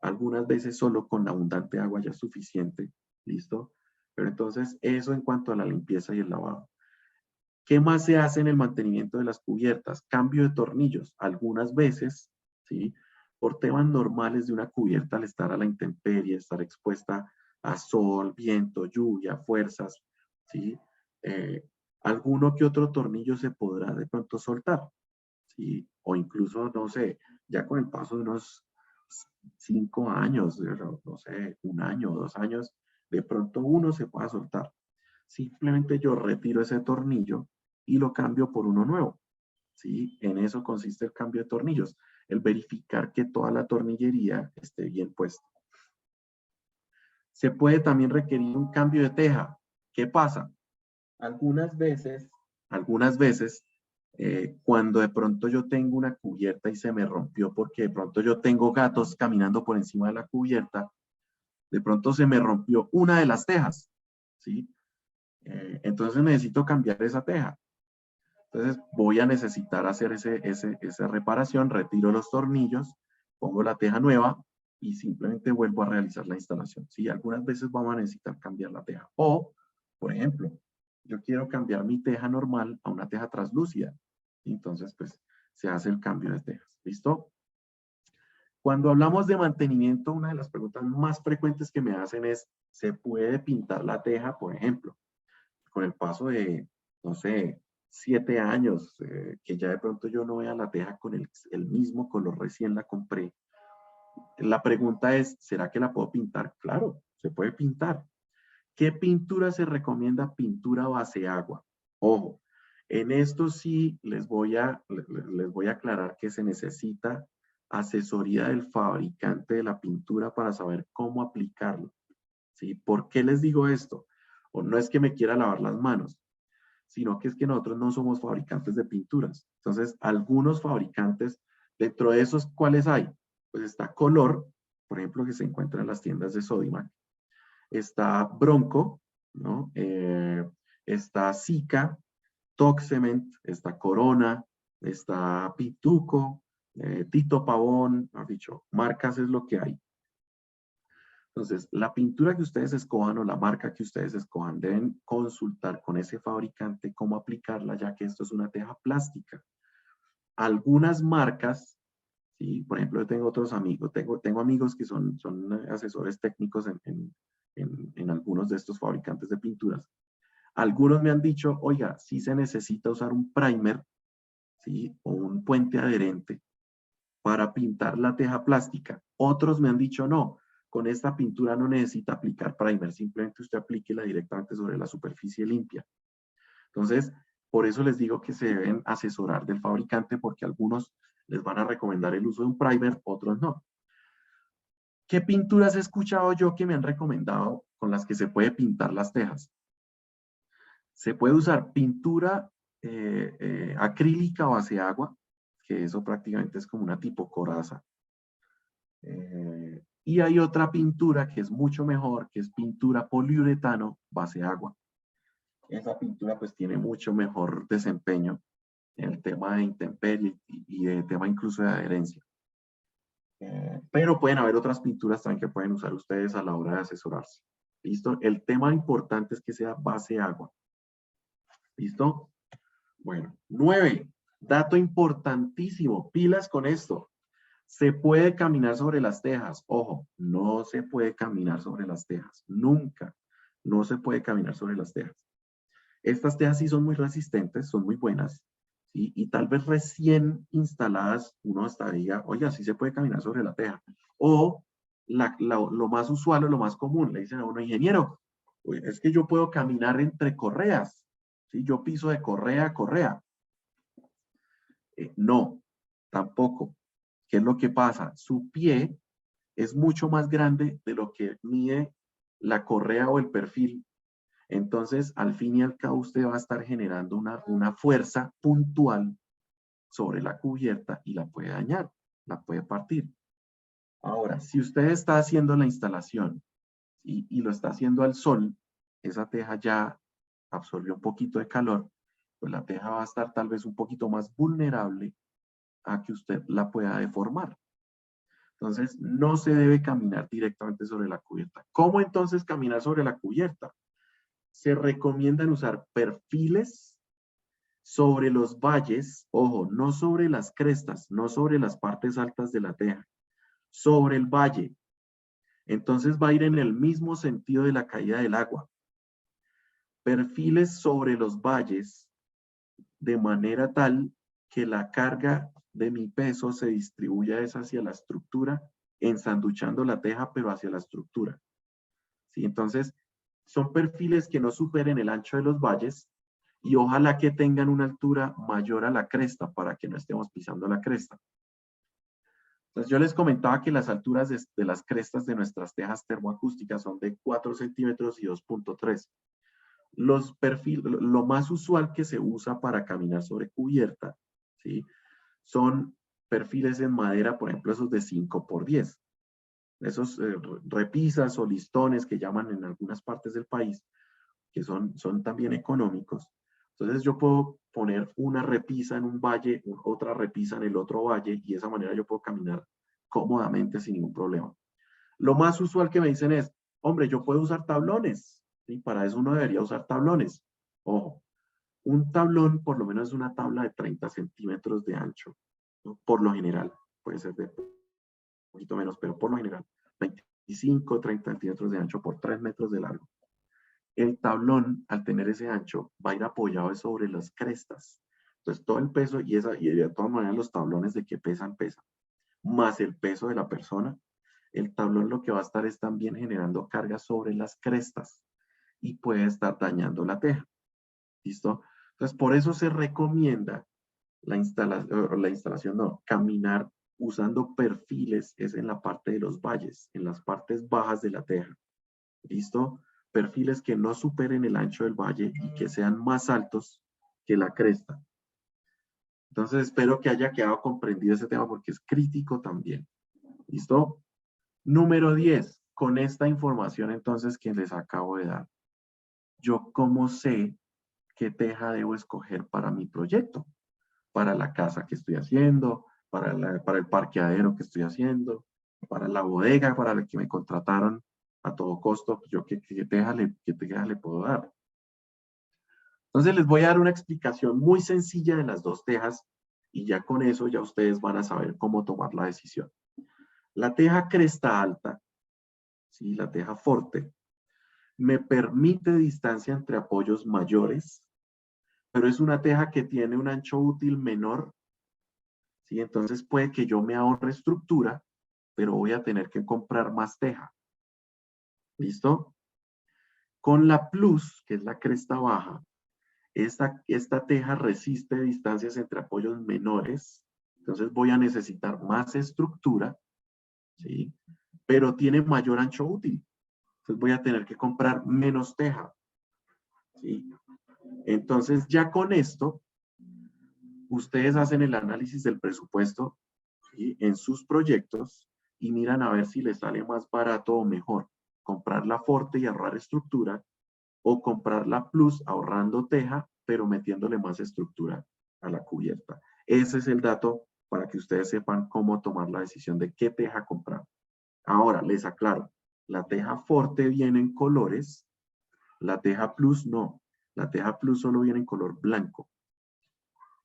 Algunas veces solo con abundante agua ya es suficiente, ¿listo? Pero entonces eso en cuanto a la limpieza y el lavado. ¿Qué más se hace en el mantenimiento de las cubiertas? Cambio de tornillos. Algunas veces, ¿sí? Por temas normales de una cubierta al estar a la intemperie, estar expuesta a sol, viento, lluvia, fuerzas, ¿sí? Alguno que otro tornillo se podrá de pronto soltar, ¿sí? O incluso, no sé, ya con el paso de unos 5 años, no sé, 1 año o 2 años, de pronto uno se pueda soltar. Simplemente yo retiro ese tornillo y lo cambio por uno nuevo, ¿sí? En eso consiste el cambio de tornillos, el verificar que toda la tornillería esté bien puesta. Se puede también requerir un cambio de teja. ¿Qué pasa? Algunas veces, cuando de pronto yo tengo una cubierta y se me rompió porque de pronto yo tengo gatos caminando por encima de la cubierta, de pronto se me rompió una de las tejas, ¿sí? Entonces necesito cambiar esa teja. Entonces voy a necesitar hacer esa reparación, retiro los tornillos, pongo la teja nueva y simplemente vuelvo a realizar la instalación. Sí, algunas veces vamos a necesitar cambiar la teja. O, por ejemplo, yo quiero cambiar mi teja normal a una teja translúcida. Entonces, pues, se hace el cambio de tejas. ¿Listo? Cuando hablamos de mantenimiento, una de las preguntas más frecuentes que me hacen es, ¿se puede pintar la teja, por ejemplo? Con el paso de, no sé, 7 años, que ya de pronto yo no vea la teja con el mismo color, recién la compré. La pregunta es, ¿será que la puedo pintar? Claro, se puede pintar. ¿Qué pintura se recomienda? Pintura base agua. Ojo, en esto sí les voy a aclarar que se necesita asesoría del fabricante de la pintura para saber cómo aplicarlo. ¿Sí? ¿Por qué les digo esto? O no es que me quiera lavar las manos, sino que es que nosotros no somos fabricantes de pinturas. Entonces, algunos fabricantes, dentro de esos, ¿cuáles hay? Pues está Color, por ejemplo, que se encuentra en las tiendas de Sodimac. Está Bronco, ¿no? Está Sika, Toxement, está Corona, está Pituco, Tito Pavón, has dicho, marcas es lo que hay. Entonces, la pintura que ustedes escojan o la marca que ustedes escojan, deben consultar con ese fabricante cómo aplicarla, ya que esto es una teja plástica. Algunas marcas, ¿sí? Por ejemplo, yo tengo otros amigos, tengo amigos que son asesores técnicos en algunos de estos fabricantes de pinturas. Algunos me han dicho, oiga, sí se necesita usar un primer, ¿sí? O un puente adherente para pintar la teja plástica. Otros me han dicho, no, con esta pintura no necesita aplicar primer, simplemente usted aplíquela directamente sobre la superficie limpia. Entonces, por eso les digo que se deben asesorar del fabricante, porque algunos les van a recomendar el uso de un primer, otros no. ¿Qué pinturas he escuchado yo que me han recomendado con las que se puede pintar las tejas? Se puede usar pintura acrílica o base agua, que eso prácticamente es como una tipo coraza. Y hay otra pintura que es mucho mejor, que es pintura poliuretano base agua. Esa pintura pues tiene mucho mejor desempeño en el tema de intemperie y de tema incluso de adherencia. Pero pueden haber otras pinturas también que pueden usar ustedes a la hora de asesorarse. ¿Listo? El tema importante es que sea base agua. ¿Listo? Bueno, 9. Dato importantísimo. Pilas con esto. Se puede caminar sobre las tejas. Ojo, no se puede caminar sobre las tejas. Nunca. No se puede caminar sobre las tejas. Estas tejas sí son muy resistentes, son muy buenas. ¿Sí? Y tal vez recién instaladas, uno hasta diga, oiga, sí se puede caminar sobre la teja. O lo más usual o lo más común, le dicen a uno, ingeniero, es que yo puedo caminar entre correas. ¿Sí? Yo piso de correa a correa. No, tampoco. ¿Qué es lo que pasa? Su pie es mucho más grande de lo que mide la correa o el perfil. Entonces, al fin y al cabo, usted va a estar generando una fuerza puntual sobre la cubierta y la puede dañar, la puede partir. Ahora, si usted está haciendo la instalación y lo está haciendo al sol, esa teja ya absorbió un poquito de calor, pues la teja va a estar tal vez un poquito más vulnerable a que usted la pueda deformar. Entonces, no se debe caminar directamente sobre la cubierta. ¿Cómo entonces caminar sobre la cubierta? Se recomiendan usar perfiles sobre los valles, ojo, no sobre las crestas, no sobre las partes altas de la teja, sobre el valle. Entonces va a ir en el mismo sentido de la caída del agua. Perfiles sobre los valles de manera tal que la carga de mi peso se distribuya hacia la estructura, ensanduchando la teja, pero hacia la estructura. ¿Sí? Entonces, son perfiles que no superen el ancho de los valles y ojalá que tengan una altura mayor a la cresta para que no estemos pisando la cresta. Entonces, yo les comentaba que las alturas de las crestas de nuestras tejas termoacústicas son de 4 centímetros y 2.3. Lo más usual que se usa para caminar sobre cubierta, ¿sí? Son perfiles en madera, por ejemplo, esos de 5x10. Esos repisas o listones que llaman en algunas partes del país, que son también económicos. Entonces yo puedo poner una repisa en un valle, otra repisa en el otro valle, y de esa manera yo puedo caminar cómodamente sin ningún problema. Lo más usual que me dicen es, hombre, yo puedo usar tablones, ¿sí? Para eso uno debería usar tablones. Ojo, un tablón por lo menos es una tabla de 30 centímetros de ancho, ¿no? Por lo general, puede ser de un poquito menos, pero por lo general, 25, 30 centímetros de ancho por 3 metros de largo. El tablón, al tener ese ancho, va a ir apoyado sobre las crestas. Entonces, todo el peso, y de todas maneras los tablones de que pesan, más el peso de la persona, el tablón lo que va a estar es también generando carga sobre las crestas y puede estar dañando la teja. ¿Listo? Entonces, por eso se recomienda caminar usando perfiles, es en la parte de los valles, en las partes bajas de la teja. ¿Listo? Perfiles que no superen el ancho del valle y que sean más altos que la cresta. Entonces, espero que haya quedado comprendido ese tema porque es crítico también. ¿Listo? Número 10. Con esta información entonces que les acabo de dar, ¿yo cómo sé qué teja debo escoger para mi proyecto? Para la casa que estoy haciendo, para el parqueadero que estoy haciendo, para la bodega para la que me contrataron a todo costo, pues yo qué teja le puedo dar. Entonces les voy a dar una explicación muy sencilla de las dos tejas y ya con eso ya ustedes van a saber cómo tomar la decisión. La teja cresta alta, ¿sí? La teja forte, me permite distancia entre apoyos mayores, pero es una teja que tiene un ancho útil menor, ¿sí? Entonces puede que yo me ahorre estructura, pero voy a tener que comprar más teja. ¿Listo? Con la plus, que es la cresta baja, esta teja resiste distancias entre apoyos menores, entonces voy a necesitar más estructura, ¿sí? Pero tiene mayor ancho útil, entonces voy a tener que comprar menos teja, ¿sí? Entonces ya con esto, ustedes hacen el análisis del presupuesto, ¿sí? En sus proyectos y miran a ver si les sale más barato o mejor comprar la Forte y ahorrar estructura o comprar la Plus ahorrando teja, pero metiéndole más estructura a la cubierta. Ese es el dato para que ustedes sepan cómo tomar la decisión de qué teja comprar. Ahora, les aclaro, la teja Forte viene en colores, la teja Plus no. La teja Plus solo viene en color blanco,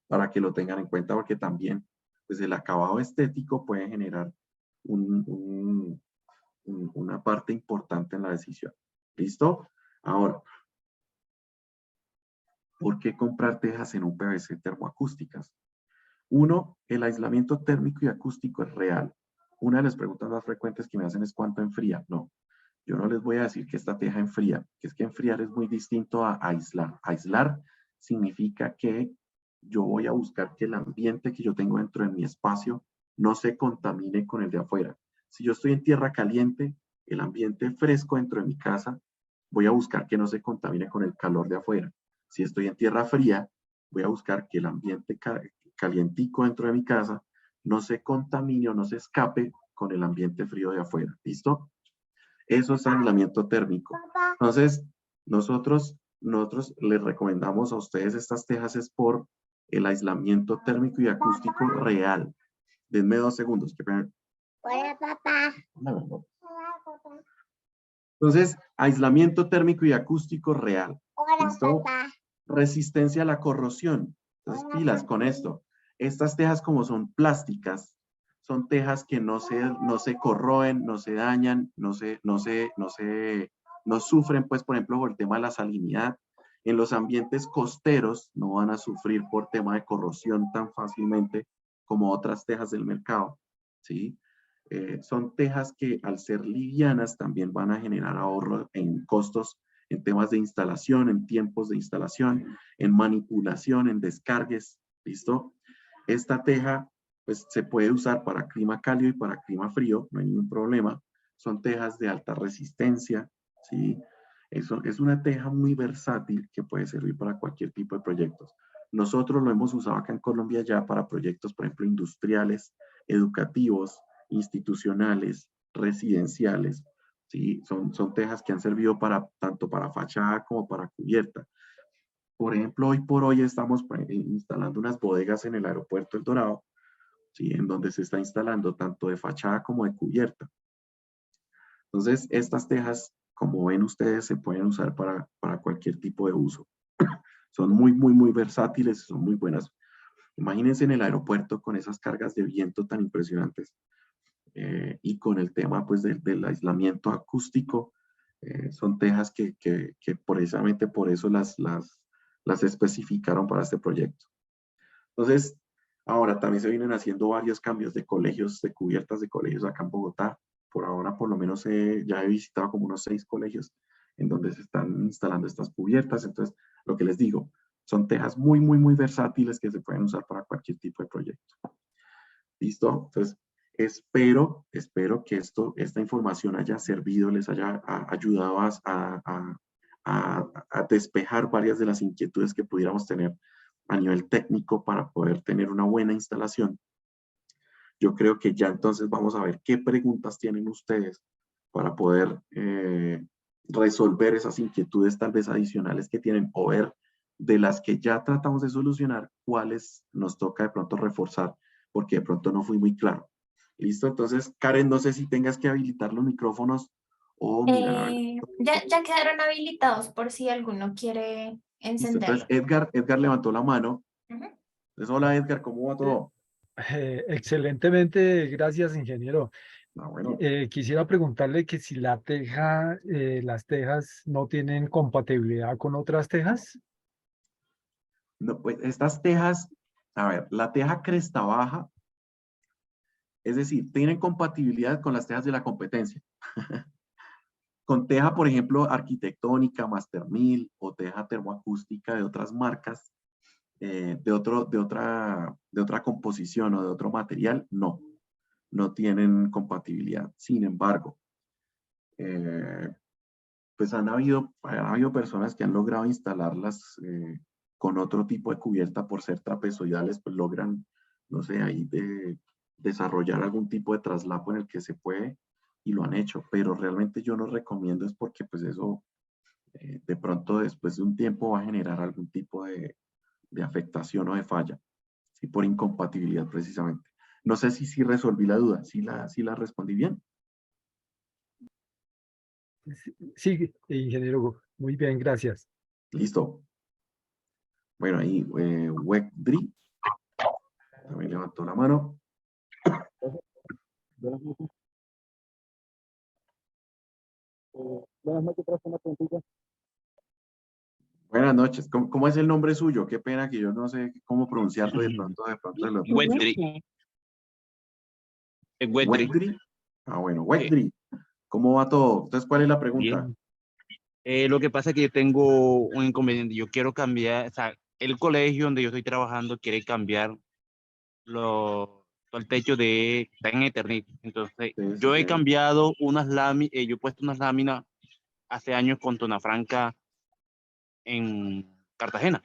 para que lo tengan en cuenta, porque también pues el acabado estético puede generar una parte importante en la decisión. ¿Listo? Ahora, ¿por qué comprar tejas en un PVC termoacústicas? Uno, el aislamiento térmico y acústico es real. Una de las preguntas más frecuentes que me hacen es ¿cuánto enfría? No, yo no les voy a decir que esta teja enfría, que es que enfriar es muy distinto a aislar. Aislar significa que yo voy a buscar que el ambiente que yo tengo dentro de mi espacio no se contamine con el de afuera. Si yo estoy en tierra caliente, el ambiente fresco dentro de mi casa, voy a buscar que no se contamine con el calor de afuera. Si estoy en tierra fría, voy a buscar que el ambiente calientico dentro de mi casa no se contamine o no se escape con el ambiente frío de afuera. ¿Listo? Eso es aislamiento térmico. Entonces, nosotros les recomendamos a ustedes estas tejas es por el aislamiento térmico y acústico real. Denme 2 segundos. Hola, papá. Entonces, aislamiento térmico y acústico real. Hola, ¿Listo? papá. Resistencia a la corrosión. Entonces, pilas con esto. Estas tejas, como son plásticas, son tejas que no se corroen, no se dañan, no sufren, pues, por ejemplo, por el tema de la salinidad. En los ambientes costeros no van a sufrir por tema de corrosión tan fácilmente como otras tejas del mercado, ¿sí? Son tejas que al ser livianas también van a generar ahorro en costos en temas de instalación, en tiempos de instalación, en manipulación, en descargues, ¿listo? Esta teja pues se puede usar para clima cálido y para clima frío, no hay ningún problema. Son tejas de alta resistencia, ¿sí? Eso es una teja muy versátil que puede servir para cualquier tipo de proyectos. Nosotros lo hemos usado acá en Colombia ya para proyectos, por ejemplo, industriales, educativos, institucionales, residenciales, ¿sí? Son tejas que han servido tanto para fachada como para cubierta. Por ejemplo, hoy por hoy estamos instalando unas bodegas en el aeropuerto El Dorado, ¿sí? En donde se está instalando tanto de fachada como de cubierta. Entonces, estas tejas, como ven ustedes, se pueden usar para cualquier tipo de uso. Son muy versátiles, son muy buenas. Imagínense en el aeropuerto con esas cargas de viento tan impresionantes y con el tema pues del aislamiento acústico. Son tejas que precisamente por eso las especificaron para este proyecto. Entonces, ahora también se vienen haciendo varios cambios de colegios, de cubiertas de colegios acá en Bogotá. Por ahora, por lo menos, ya he visitado como unos 6 colegios en donde se están instalando estas cubiertas. Entonces, lo que les digo, son tejas muy versátiles que se pueden usar para cualquier tipo de proyecto. ¿Listo? Entonces, espero que esta información haya servido, les haya ayudado a despejar varias de las inquietudes que pudiéramos tener a nivel técnico para poder tener una buena instalación. Yo creo que ya entonces vamos a ver qué preguntas tienen ustedes para poder resolver esas inquietudes tal vez adicionales que tienen o ver de las que ya tratamos de solucionar, cuáles nos toca de pronto reforzar, porque de pronto no fui muy claro. ¿Listo? Entonces, Karen, no sé si tengas que habilitar los micrófonos O mira, a ver, Ya quedaron habilitados por si alguno quiere listo. Entonces, encenderlo. Edgar levantó la mano. Ujú. Entonces, hola Edgar, ¿cómo va todo? Excelentemente, gracias, ingeniero. Ah, bueno, Quisiera preguntarle que si las tejas no tienen compatibilidad con otras tejas. no, pues estas tejas, a ver, la teja cresta baja, es decir, tienen compatibilidad con las tejas de la competencia. Con teja, por ejemplo, arquitectónica, Master 1000 o teja termoacústica de otras marcas, de otra composición o de otro material, no tienen compatibilidad. Sin embargo, pues han habido personas que han logrado instalarlas con otro tipo de cubierta por ser trapezoidales, pues logran, no sé, ahí desarrollar algún tipo de traslapo en el que se puede y lo han hecho, pero realmente yo no recomiendo es porque pues eso de pronto después de un tiempo va a generar algún tipo de afectación o de falla, ¿sí? Por incompatibilidad precisamente. No sé si resolví la duda, si la respondí bien. Sí, ingeniero, muy bien, gracias. Listo. Bueno, ahí Wegdri también levantó la mano. Buenas noches. Buenas noches, profe, una preguntita. Buenas noches. ¿Cómo es el nombre suyo? Qué pena que yo no sé cómo pronunciarlo de pronto se lo Wedri. Wedri. Wegdri. Ah, bueno, Wegdri. ¿Cómo va todo? Entonces, ¿cuál es la pregunta? Bien. Lo que pasa es que yo tengo un inconveniente. Yo quiero cambiar, o sea, el colegio donde yo estoy trabajando quiere cambiar todo el techo está en Eternit. Entonces, Sí, sí, yo he sí. cambiado unas láminas, yo he puesto unas láminas hace años con Tona Franca en Cartagena,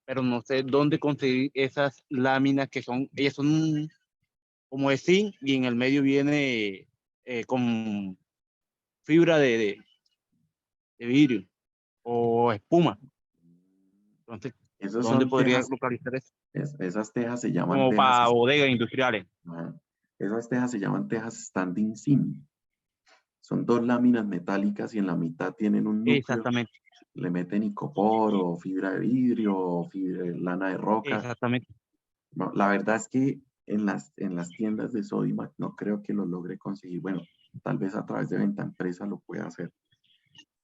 pero no sé dónde conseguir esas láminas ellas son como de zinc y en el medio viene con fibra de vidrio o espuma. Entonces, Esos ¿dónde son podría tejas, localizar eso? esas tejas se llaman Como tejas, para bodegas industriales. ajá. Esas tejas se llaman tejas standing seam. Son dos láminas metálicas y en la mitad tienen un núcleo. Exactamente, Le meten icopor o fibra de vidrio o lana de roca. exactamente. No, la verdad es que en las tiendas de Sodimac no creo que lo logre conseguir. Bueno, tal vez a través de venta empresa lo pueda hacer.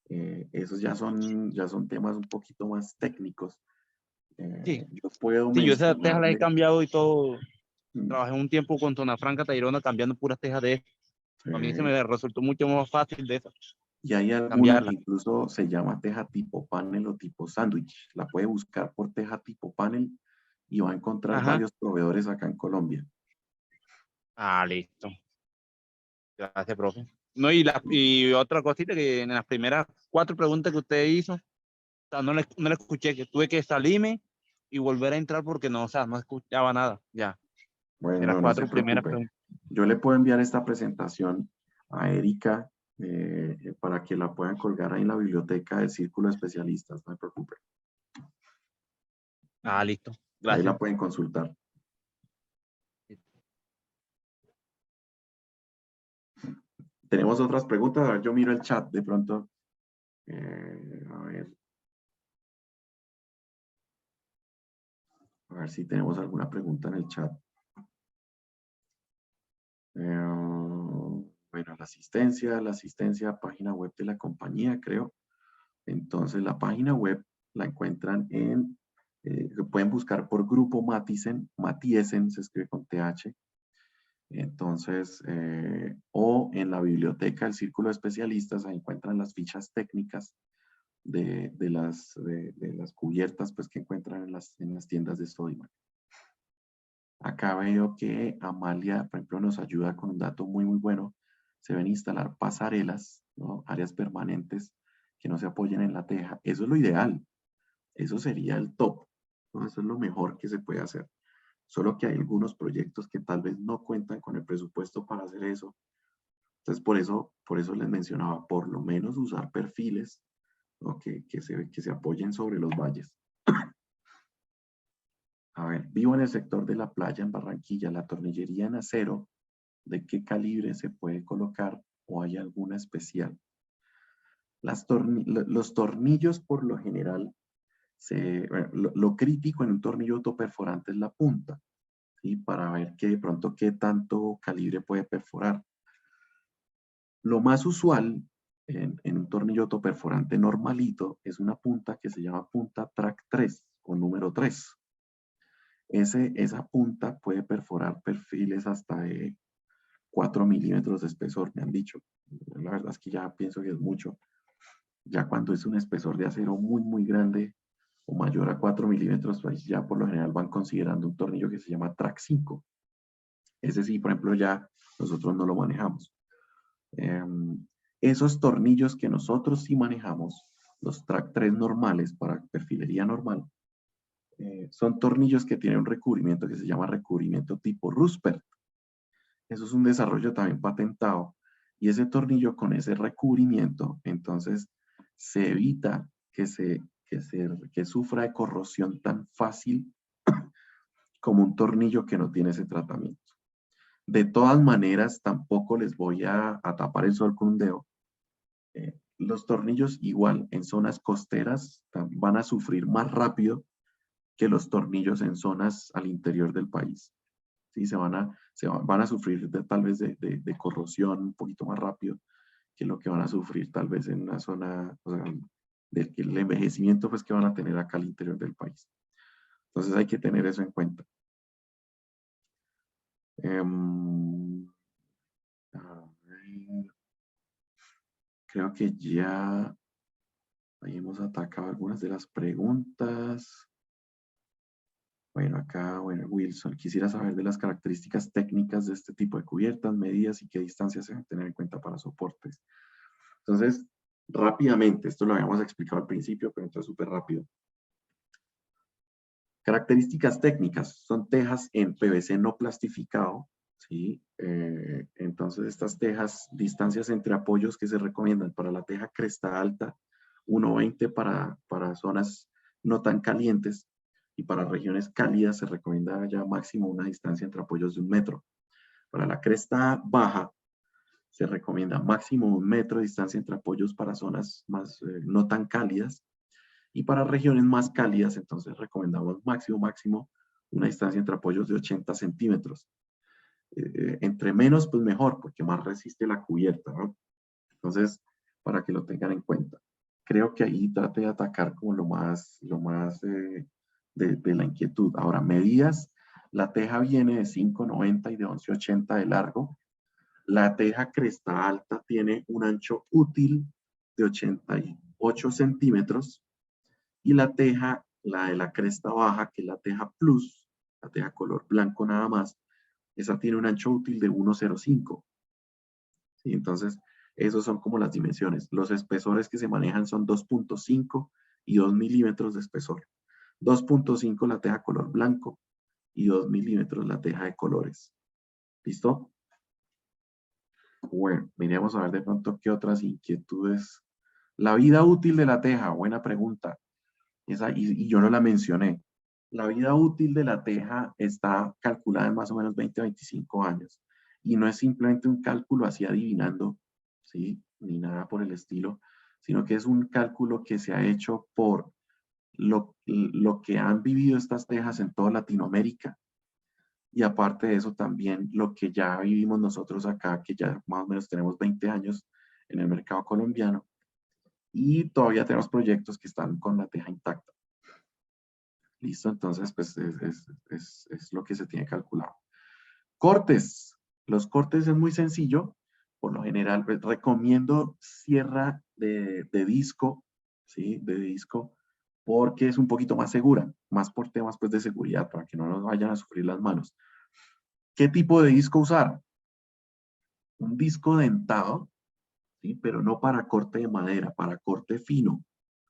Esos ya son temas un poquito más técnicos. Sí, Yo puedo sí, yo esas tejas las he mencionarle, cambiado y todo. mm, Trabajé un tiempo con Zona Franca Tayrona cambiando puras tejas de esas. A mí se eh, me resultó mucho más fácil de esas, y hay alguna que cambiarla. incluso se llama teja tipo panel o tipo sándwich. La puede buscar por teja tipo panel y va a encontrar Ajá. varios proveedores acá en Colombia. Ah, listo. Gracias, profe. No, y otra cosita que en las primeras 4 preguntas que usted hizo, o sea, no le escuché, que tuve que salirme y volver a entrar porque no, o sea, no escuchaba nada. Ya, Bueno, en las no se 4 primeras preocupe. preguntas. Yo le puedo enviar esta presentación a Erika para que la puedan colgar ahí en la biblioteca del Círculo de Especialistas, no se preocupe. Ah, listo. Ahí Gracias. la pueden consultar. ¿Tenemos otras preguntas? A ver, yo miro el chat de pronto. A ver si tenemos alguna pregunta en el chat. Bueno, la asistencia, página web de la compañía, creo. Entonces, la página web la encuentran pueden buscar por Grupo Matiesen se escribe con TH. Entonces, o en la biblioteca del Círculo de Especialistas, ahí encuentran las fichas técnicas de las cubiertas pues, que encuentran en las tiendas de Sodimac. Acá veo que Amalia, por ejemplo, nos ayuda con un dato muy, muy bueno. Se deben instalar pasarelas, ¿no? Áreas permanentes que no se apoyen en la teja. Eso es lo ideal. Eso sería el top, ¿no? Eso es lo mejor que se puede hacer. Solo que hay algunos proyectos que tal vez no cuentan con el presupuesto para hacer eso. Entonces, por eso les mencionaba, por lo menos usar perfiles, ¿no? que se apoyen sobre los valles. A ver, vivo en el sector de la playa en Barranquilla. La tornillería en acero, ¿de qué calibre se puede colocar o hay alguna especial? Los tornillos por lo general, lo crítico en un tornillo autoperforante es la punta, ¿sí? Para ver que de pronto qué tanto calibre puede perforar. Lo más usual en un tornillo autoperforante normalito es una punta que se llama punta track 3 o número 3. Esa punta puede perforar perfiles hasta de 4 milímetros de espesor, me han dicho. La verdad es que ya pienso que es mucho. Ya cuando es un espesor de acero muy, muy grande o mayor a 4 milímetros, pues ya por lo general van considerando un tornillo que se llama track 5. Ese sí, por ejemplo, ya nosotros no lo manejamos. Esos tornillos que nosotros sí manejamos, los track 3 normales para perfilería normal, son tornillos que tienen un recubrimiento que se llama recubrimiento tipo Ruspert. Eso es un desarrollo también patentado. Y ese tornillo con ese recubrimiento, entonces se evita que sufra de corrosión tan fácil como un tornillo que no tiene ese tratamiento. De todas maneras, tampoco les voy a tapar el sol con un dedo. Los tornillos igual en zonas costeras van a sufrir más rápido que los tornillos en zonas al interior del país. ¿Sí? Van a sufrir tal vez de corrosión un poquito más rápido que lo que van a sufrir tal vez en una zona, o sea, del envejecimiento pues, que van a tener acá al interior del país. Entonces hay que tener eso en cuenta. Creo que ya ahí hemos atacado algunas de las preguntas. Bueno, acá, bueno, Wilson, quisiera saber de las características técnicas de este tipo de cubiertas, medidas y qué distancias se deben tener en cuenta para soportes. Entonces, rápidamente, esto lo habíamos explicado al principio, pero entonces súper rápido. Características técnicas, son tejas en PVC no plastificado, ¿sí? Entonces, estas tejas, distancias entre apoyos que se recomiendan para la teja cresta alta, 1.20 para zonas no tan calientes, y para regiones cálidas se recomienda ya máximo una distancia entre apoyos de 1 metro. Para la cresta baja se recomienda máximo 1 metro de distancia entre apoyos para zonas más no tan cálidas. Y para regiones más cálidas, entonces recomendamos máximo una distancia entre apoyos de 80 centímetros. Entre menos, pues mejor, porque más resiste la cubierta, ¿no? Entonces, para que lo tengan en cuenta. Creo que ahí trate de atacar como lo más de la inquietud. Ahora, medidas. La teja viene de 5.90 y de 11.80 de largo. La teja cresta alta tiene un ancho útil de 88 centímetros. Y la teja, la de la cresta baja, que es la teja plus, la teja color blanco nada más, esa tiene un ancho útil de 1.05. ¿Sí? Entonces, esos son como las dimensiones. Los espesores que se manejan son 2.5 y 2 milímetros de espesor. 2.5 la teja color blanco y 2 milímetros la teja de colores. ¿Listo? Bueno, miremos a ver de pronto qué otras inquietudes. La vida útil de la teja, buena pregunta. Y yo no la mencioné. La vida útil de la teja está calculada en más o menos 20 a 25 años. Y no es simplemente un cálculo así adivinando, ¿sí? Ni nada por el estilo, sino que es un cálculo que se ha hecho por lo que han vivido estas tejas en toda Latinoamérica. Y aparte de eso también lo que ya vivimos nosotros acá, que ya más o menos tenemos 20 años en el mercado colombiano. Y todavía tenemos proyectos que están con la teja intacta. Listo, entonces pues es lo que se tiene calculado. Cortes. Los cortes es muy sencillo. Por lo general pues, recomiendo sierra de disco, ¿sí? De disco, porque es un poquito más segura, más por temas pues, de seguridad, para que no nos vayan a sufrir las manos. ¿Qué tipo de disco usar? Un disco dentado, ¿sí? Pero no para corte de madera, para corte fino.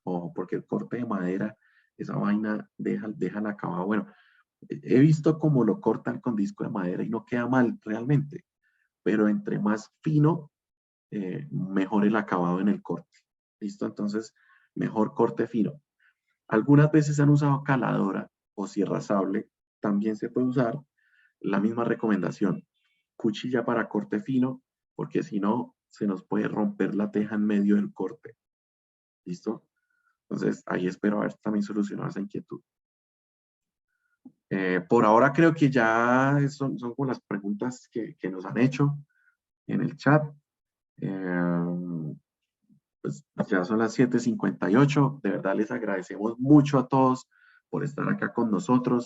Ojo, porque el corte de madera, esa vaina deja el acabado. Bueno, he visto cómo lo cortan con disco de madera y no queda mal realmente, pero entre más fino, mejor el acabado en el corte. ¿Listo? Entonces, mejor corte fino. Algunas veces han usado caladora o sierra sable, también se puede usar. La misma recomendación, cuchilla para corte fino, porque si no, se nos puede romper la teja en medio del corte. ¿Listo? Entonces, ahí espero haber también solucionado esa inquietud. Por ahora creo que ya son como las preguntas que nos han hecho en el chat. Pues ya son las 7:58. De verdad les agradecemos mucho a todos por estar acá con nosotros.